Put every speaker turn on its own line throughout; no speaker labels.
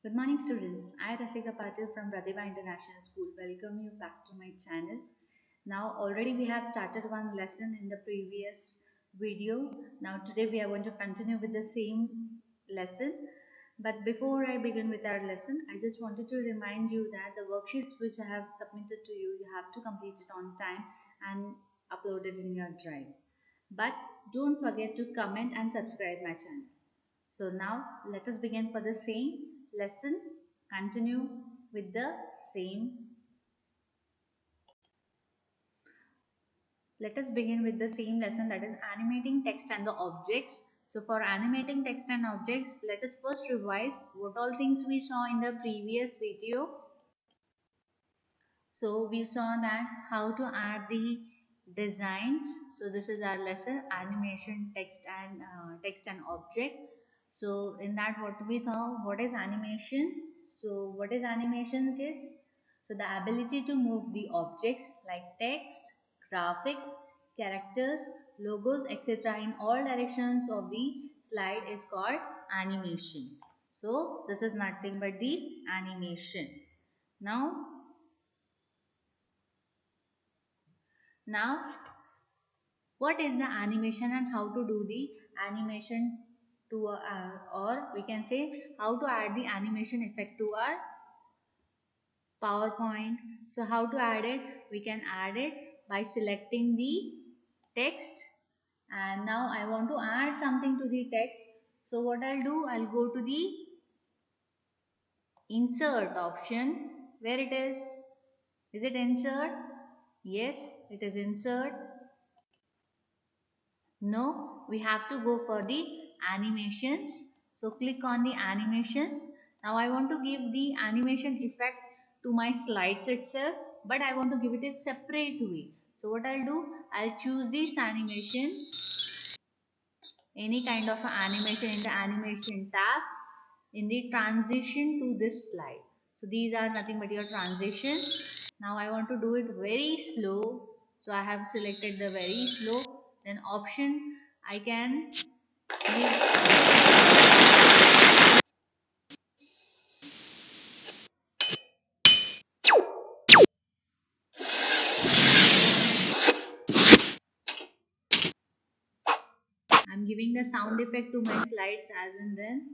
Good morning, students. I, Rasika Patil from Pratibha International School, welcome you back to my channel. Now, already we have started one lesson in the previous video. Now, today we are going to continue with the same lesson. But before I begin with our lesson, I just wanted to remind you that the worksheets which I have submitted to you, you have to complete it on time and upload it in your drive. But don't forget to comment and subscribe my channel. So now let us begin for the same lesson. Continue with the same. Let us begin with the same lesson, that is animating text and the objects. So for animating text and objects, let us first revise what all things we saw in the previous video. So we saw that how to add the designs. So this is our lesson, animation text and object. So in that, what we thought, what is animation? So what is animation, kids? So the ability to move the objects like text, graphics, characters, logos, etc. in all directions of the slide is called animation. So this is nothing but the animation. Now, what is the animation and how to do the animation to or we can say how to add the animation effect to our PowerPoint. So how to add it? We can add it by selecting the text, and now I want to add something to the text. So what I'll do, I'll go to the insert option. Where it is? Is it insert? Yes, it is insert. No, we have to go for the animations. So click on the animations. Now I want to give the animation effect to my slides itself, but I want to give it a separate way. So what I'll do, I'll choose this animation, any kind of animation in the animation tab in the transition to this slide. So these are nothing but your transition. Now I want to do it very slow. So I have selected the very slow. Then option I can give. I'm giving the sound effect to my slides as and then.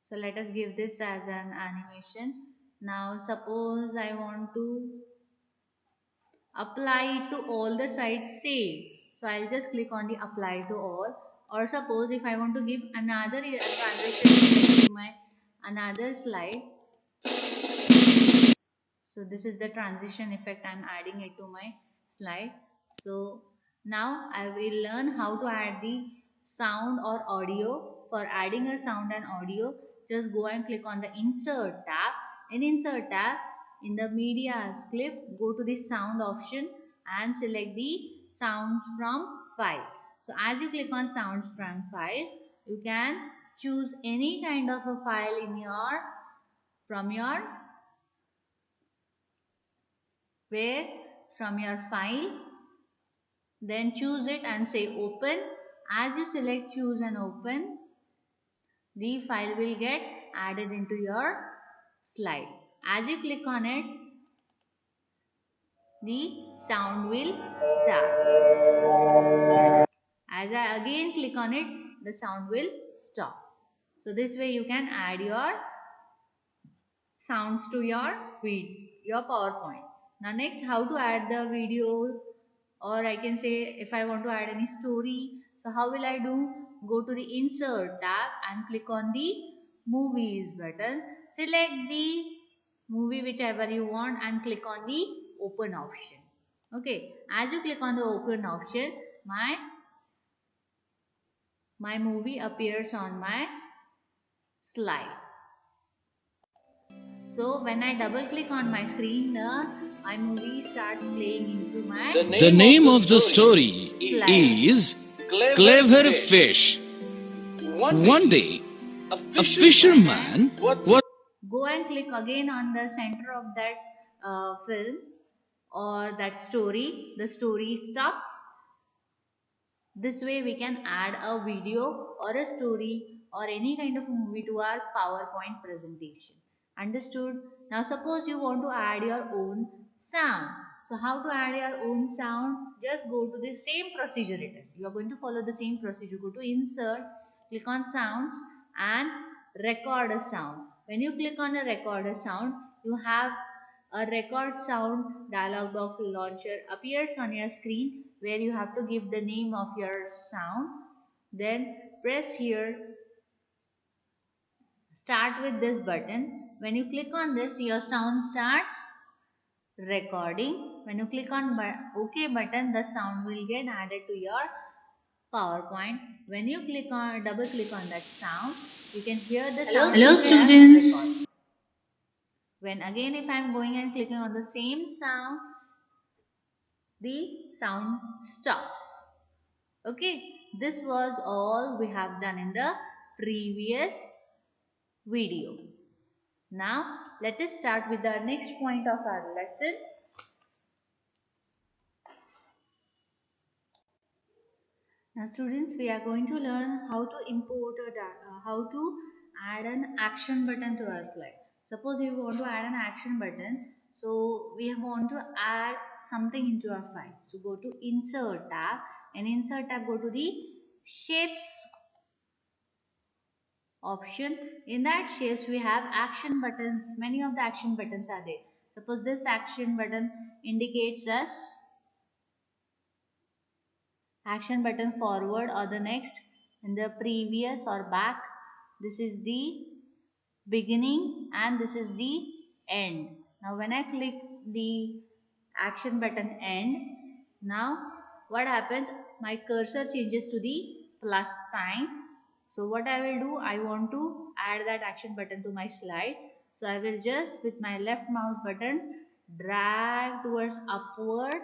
So let us give this as an animation. Now suppose I want to apply it to all the sides same. So I'll just click on the apply to all. Or suppose if I want to give another transition to my another slide. So this is the transition effect, I'm adding it to my slide. So now I will learn how to add the sound or audio. For adding a sound and audio, just go and click on the insert tab. In insert tab, in the media clip, go to the sound option and select the sounds from file. So as you click on sounds from file, you can choose any kind of a file in your from your where from your file, then choose it and say open. As you select choose and open, the file will get added into your slide. As you click on it, the sound will start. As I again click on it, the sound will stop. So this way you can add your sounds to your PowerPoint. Now next, how to add the video, or I can say if I want to add any story. So how will I do? Go to the insert tab and click on the movies button. Select the movie whichever you want and click on the open option. Okay, as you click on the open option, my movie appears on my slide. So when I double click on my screen, my movie starts playing into my.
The name of the story is Clever Fish. One day, A fisherman was
Go and click again on the center of that film or that story. The story stops. This way we can add a video or a story or any kind of movie to our PowerPoint presentation. Understood? Now suppose you want to add your own sound. So how to add your own sound? Just go to the same procedure it is. You are going to follow the same procedure. Go to insert, click on sounds and record a sound. When you click on a record a sound, you have a record sound dialog box launcher appears on your screen where you have to give the name of your sound. Then press here, start with this button. When you click on this, your sound starts recording. When you click on OK button, the sound will get added to your PowerPoint. When you double click on that sound, you can hear the sound.
Hello students.
Record. When again if I am going and clicking on the same sound, the sound stops. Okay, this was all we have done in the previous video. Now let us start with the next point of our lesson. Now students, we are going to learn how to import a data, how to add an action button to our slide. Suppose you want to add an action button, so we want to add something into our file. So go to insert tab and insert tab go to the shapes option. In that shapes we have action buttons. Many of the action buttons are there. Suppose this action button indicates us action button forward or the next, in the previous or back. This is the beginning and this is the end. Now when I click the action button end, now what happens, my cursor changes to the plus sign. So what I will do, I want to add that action button to my slide. So I will just with my left mouse button drag towards upward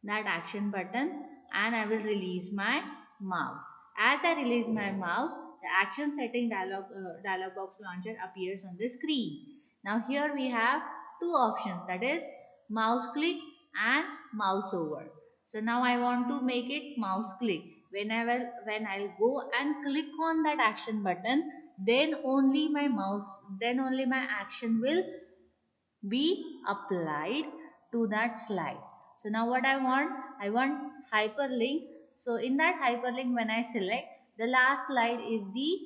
that action button and I will release my mouse. As I release my mouse, the action setting dialog box launcher appears on the screen. Now here we have two options, that is mouse click and mouse over. So now I want to make it mouse click. When I'll go and click on that action button, then only my action will be applied to that slide. So now what I want hyperlink. So in that hyperlink when I select, the last slide is the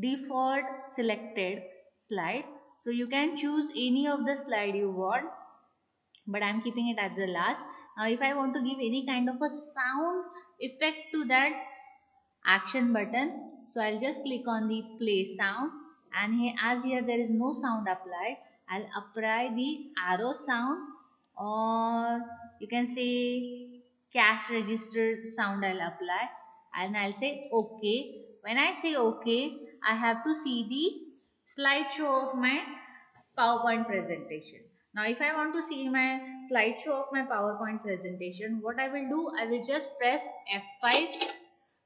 default selected slide. So you can choose any of the slide you want, but I'm keeping it as the last. Now if I want to give any kind of a sound effect to that action button, so I'll just click on the play sound and as here there is no sound applied, I'll apply the arrow sound or you can say cash register sound I'll apply and I'll say OK. When I say OK, I have to see the slideshow of my PowerPoint presentation. Now if I want to see my slideshow of my PowerPoint presentation, what I will do, I will just press F5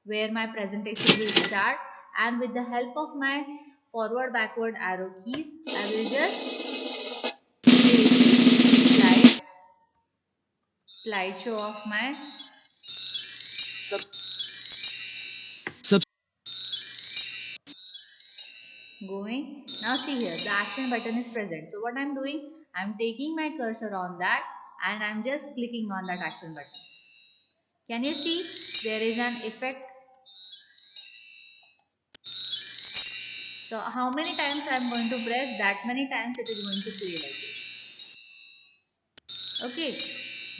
where my presentation will start, and with the help of my forward backward arrow keys I will just play the slideshow of my
sub-
going. Now see here the action button is present. So what I'm doing, I'm taking my cursor on that and I'm just clicking on that action button. Can you see there is an effect? So how many times I am going to press, that many times it is going to play like this. Okay.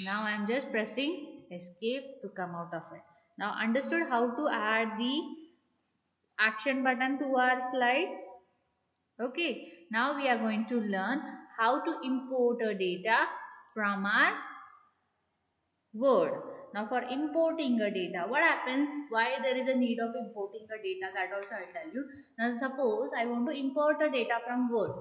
Now I am just pressing escape to come out of it. Now understood how to add the action button to our slide? Okay. Now we are going to learn how to import a data from our Word. Now for importing a data, what happens, why there is a need of importing a data, that also I'll tell you. Now suppose I want to import a data from Word,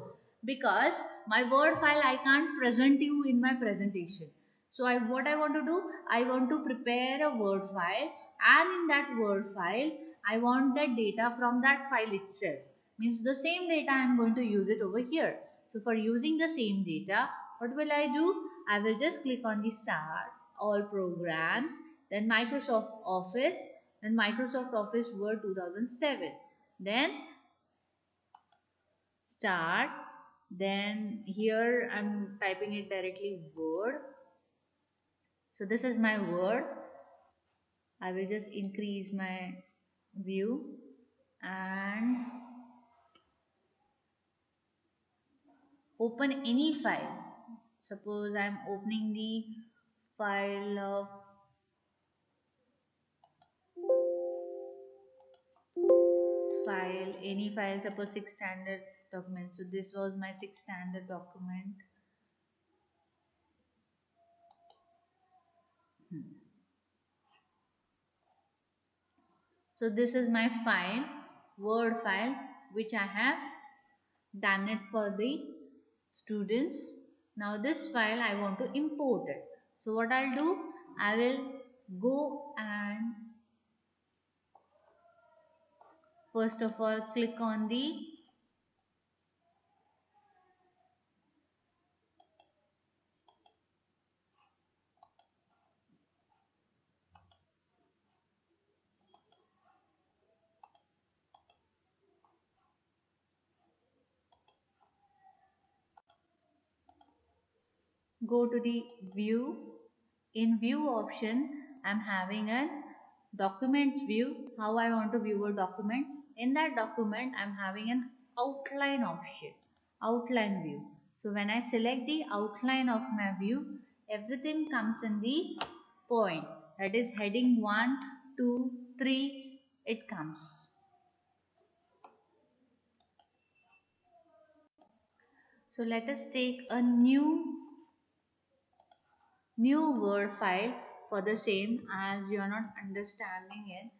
because my Word file I can't present you in my presentation. So what I want to do, I want to prepare a Word file, and in that Word file I want that data from that file itself. Means the same data I am going to use it over here. So for using the same data, what will I do? I will just click on the start, all programs, then Microsoft Office, then Microsoft Office Word 2007. Then start, then here I'm typing it directly Word. So this is my Word. I will just increase my view and open any file. Suppose I'm opening the file of any file, suppose 6th standard document. So this was my 6th standard document. So this is my file, Word file, which I have done it for the students. Now this file I want to import it. So what I'll do, I will go and first of all click on the go to the view. In view option, I'm having a documents view. How I want to view a document? In that document, I'm having an outline option, outline view. So when I select the outline of my view, everything comes in the point, that is heading 1, 2, 3, it comes. So let us take a new Word file for the same, as you are not understanding it.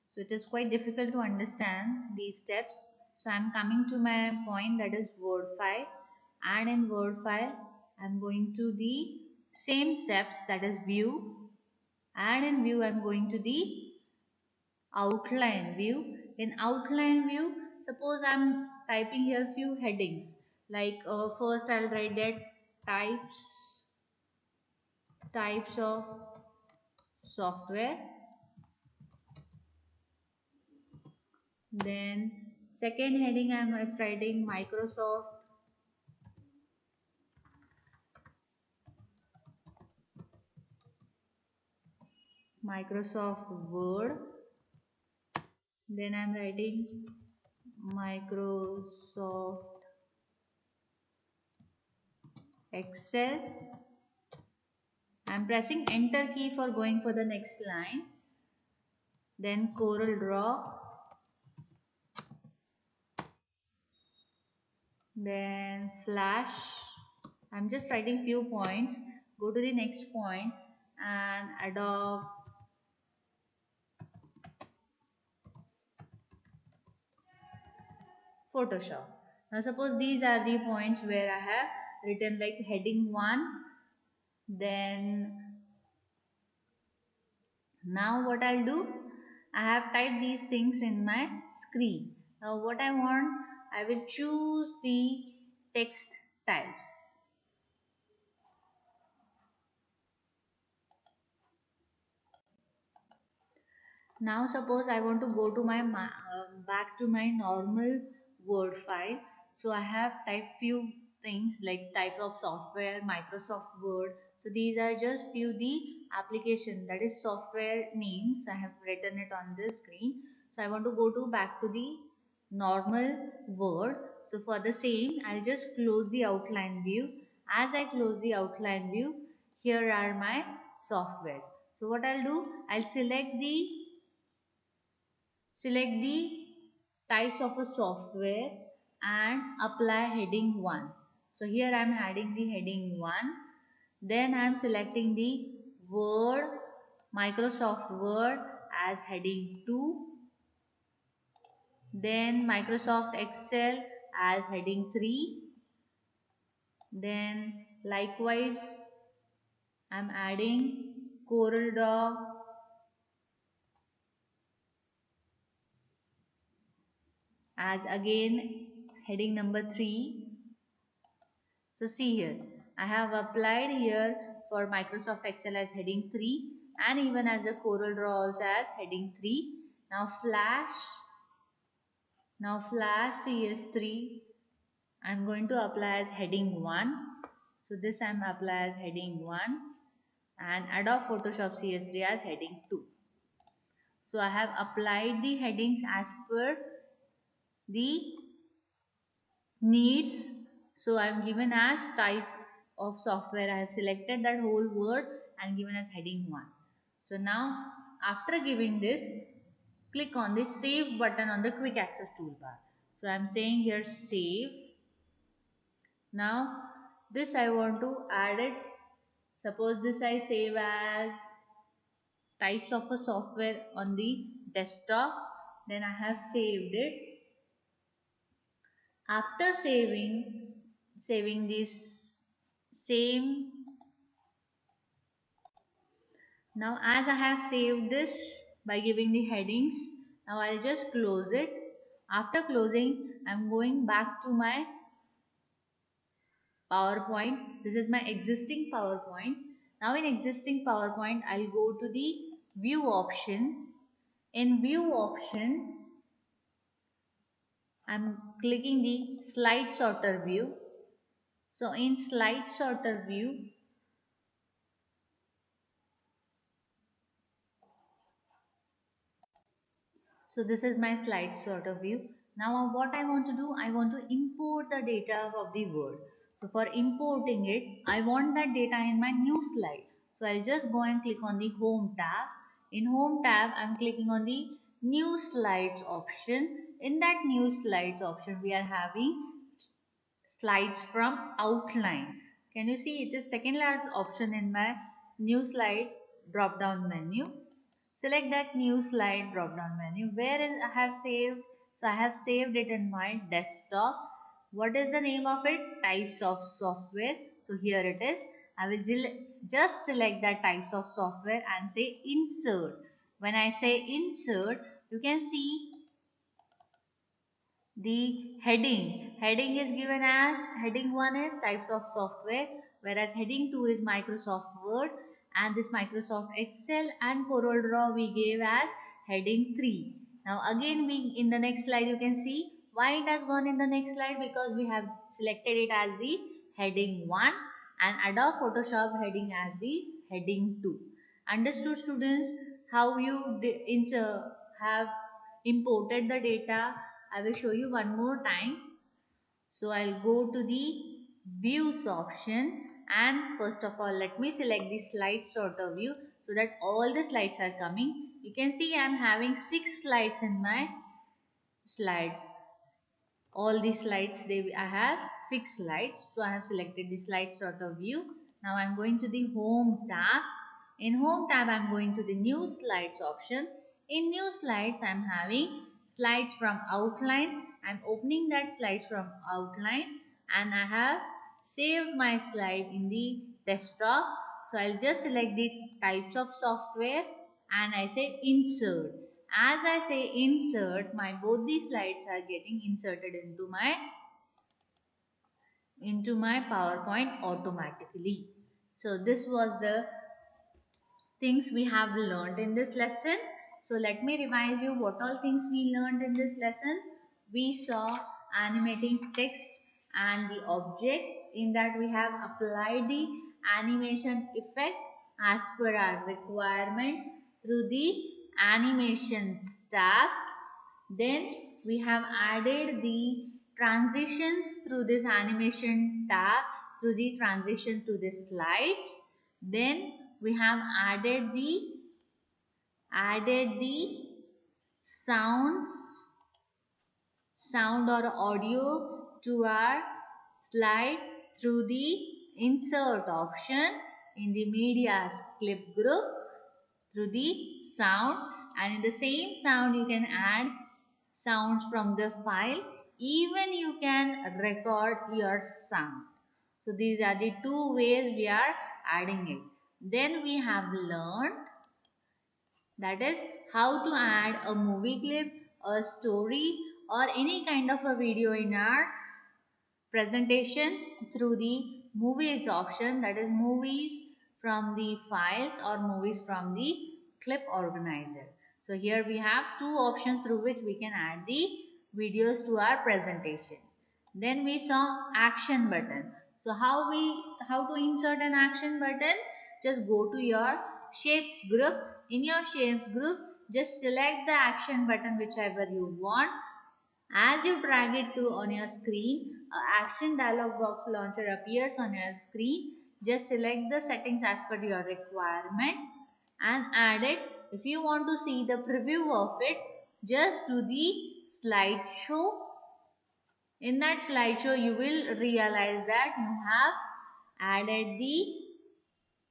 So it is quite difficult to understand these steps. So I am coming to my point, that is Word file, and in Word file I am going to the same steps, that is view, and in view I am going to the outline view. In outline view, suppose I am typing here few headings, like first I'll write that types of software. Then second heading I am writing Microsoft Word. Then I am writing Microsoft Excel. I am pressing enter key for going for the next line. Then Corel Draw. Then Flash. I am just writing few points. Go to the next point and Adobe Photoshop. Now suppose these are the points where I have written like heading 1. Then now what I'll do, I have typed these things in my screen. Now what I want, I will choose the text types. Now suppose I want to go to my back to my normal Word file. So I have typed few things like type of software, Microsoft Word. So these are just few the application, that is software names. I have written it on the screen. So I want to go to back to the normal Word. So for the same, I'll just close the outline view. As I close the outline view, here are my software. So what I'll do, I'll select the types of a software and apply heading 1. So here I am adding the heading 1. Then I am selecting the Word, Microsoft Word as heading 2. Then Microsoft Excel as heading 3. Then likewise I am adding Corel Draw as again heading number 3. So see here, I have applied here for Microsoft Excel as heading 3 and even as the Corel Draw also as heading 3. Now Flash CS3 I'm going to apply as heading 1. So this I'm apply as heading 1 and Adobe Photoshop CS3 as heading 2. So I have applied the headings as per the needs. So I am given as type of software. I have selected that whole word and given as heading 1. So now after giving this, click on the save button on the quick access toolbar. So I am saying here save. Now this I want to add it. Suppose this I save as types of a software on the desktop. Then I have saved it. After saving this same. Now as I have saved this by giving the headings, now I'll just close it. After closing, I'm going back to my PowerPoint. This is my existing PowerPoint. Now in existing PowerPoint, I'll go to the view option. In view option, I'm clicking the slide sorter view. So in slide sorter view, so this is my slide sorter view. Now what I want to do, I want to import the data of the Word. So for importing it, I want that data in my new slide. So I'll just go and click on the Home tab. In Home tab, I'm clicking on the New Slides option. In that New Slides option, we are having slides from outline. Can you see it is second last option in my new slide drop down menu. Select that new slide drop down menu where I have saved. So I have saved it in my desktop. What is the name of it? Types of software. So here it is. I will just select that types of software and say insert. When I say insert, you can see the heading is given as heading 1 is types of software, whereas heading 2 is Microsoft Word, and this Microsoft Excel and Corel Draw we gave as heading 3. Now again we in the next slide you can see why it has gone in the next slide, because we have selected it as the heading 1 and Adobe Photoshop heading as the heading 2. Understood students how you have imported the data? I will show you one more time. So I'll go to the views option and first of all let me select the slide sorter view so that all the slides are coming. You can see I'm having 6 slides in my slide. All the slides I have 6 slides. So I have selected the slide sorter view. Now I'm going to the home tab. In home tab I'm going to the new slides option. In new slides I'm having slides from outline. I'm opening that slides from outline and I have saved my slide in the desktop. So I'll just select the types of software and I say insert. As I say insert, my both these slides are getting inserted into my PowerPoint automatically. So this was the things we have learned in this lesson. So let me revise you what all things we learned in this lesson. We saw animating text and the object. In that we have applied the animation effect as per our requirement through the animations tab. Then we have added the transitions through this animation tab, through the transition to the slides. Then we have added the sound or audio to our slide through the insert option in the media's clip group through the sound, and in the same sound you can add sounds from the file. Even you can record your sound. So these are the two ways we are adding it. Then we have learned, that is how to add a movie clip, a story or any kind of a video in our presentation through the movies option, that is movies from the files or movies from the clip organizer. So here we have two options through which we can add the videos to our presentation. Then we saw action button. So how to insert an action button? Just go to your shapes group. In your shapes group, just select the action button whichever you want. As you drag it to on your screen, a action dialog box launcher appears on your screen. Just select the settings as per your requirement and add it. If you want to see the preview of it, just do the slideshow. In that slideshow, you will realize that you have added the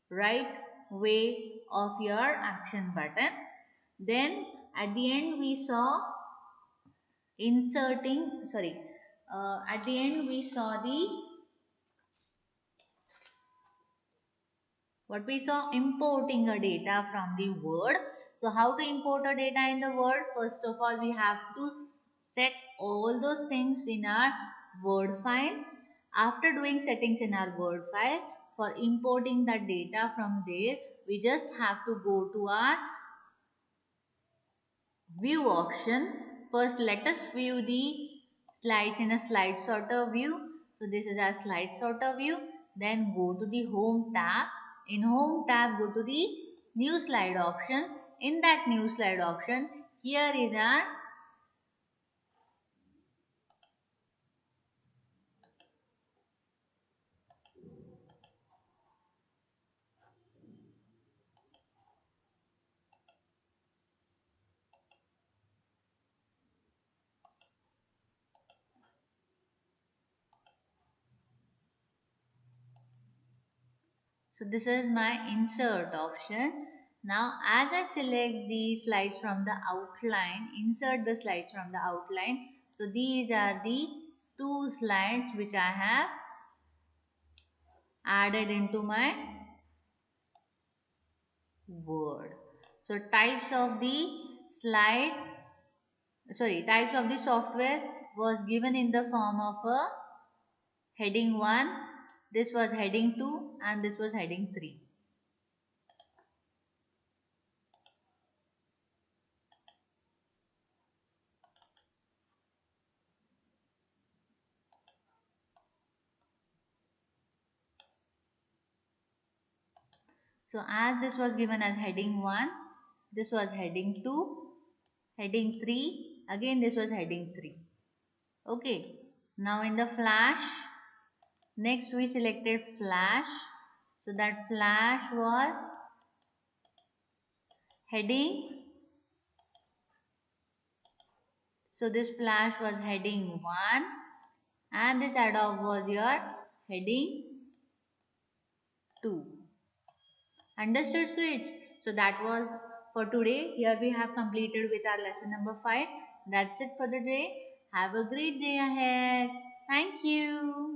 right way of your action button. Then at the end we saw at the end we saw importing a data from the Word. So how to import a data in the Word? First of all, we have to set all those things in our Word file. After doing settings in our Word file, for importing the data from there, we just have to go to our view option. First, let us view the slides in a slide sorter view. So this is our slide sorter view. Then go to the home tab. In home tab, go to the new slide option. In that new slide option, here is our So this is my insert option. Now as I select the slides from the outline, insert the slides from the outline. So these are the two slides which I have added into my Word. So types of the software was given in the form of a heading 1, this was heading 2 and this was heading 3. So as this was given as heading 1, this was heading 2, heading 3, again this was heading 3. Okay, now in the flash, next we selected flash. So that flash was heading, so this flash was heading 1 and this add-off was your heading 2. Understood kids? So that was for today. Here we have completed with our lesson number 5. That's it for the day. Have a great day ahead. Thank you.